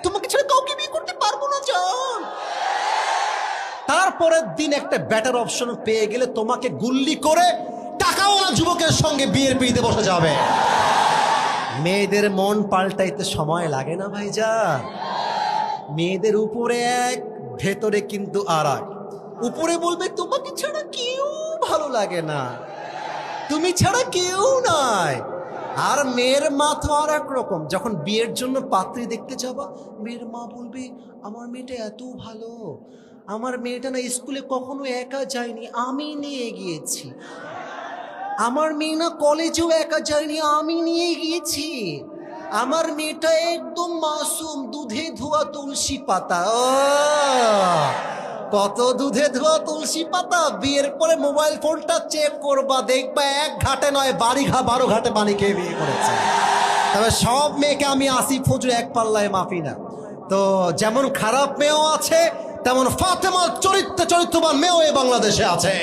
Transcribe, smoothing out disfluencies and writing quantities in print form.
তোমাকে ছেড়ে কাউকে বিয়ে করতে পারবো না জান। তারপরের দিন একটা বেটার অপশন পেয়ে গেলে তোমাকে গুল্লি করে টাকাওয়ালা যুবকের সঙ্গে বিয়ের পিড়িতে বসে যাবে। মেয়েদের মন পাল্টাইতে সময় লাগে না ভাইজান। মেয়েদের উপরে এক, ভেতরে কিন্তু আর এক। উপরে বলবে তোমাকে ছাড়া কেউ ভালো লাগে না, তুমি ছাড়া কেউ নাই। আর মেয়ের মা তো আর এক রকম। যখন বিয়ের জন্য পাত্রী দেখতে যাবা, মেয়ের মা বলবে আমার মেয়েটা এত ভালো, আমার মেয়েটা না স্কুলে কখনো একা যায়নি, আমি নিয়ে গিয়েছি। আমার মেয়ে না কলেজেও একা যায়নি, আমি নিয়ে গিয়েছি। আমার মেয়েটা একদম মাসুম, দুধে ধোয়া তুলসী পাতা। ও কত দুধে ধোয়া তুলসী পাতা। বিয়ের পরে মোবাইল ফোনটা চেক করবা, দেখবা এক ঘাটে নয় 12 ঘাটে পানি খেয়ে বিয়ে করেছে। তবে সব মেয়েকে আমি আসিফ হুজুর এক পাল্লায় মাফি না। তো যেমন খারাপ মেয়েও আছে, তেমন ফাতেমা চরিত্রবান মেয়েও এই বাংলাদেশে আছে।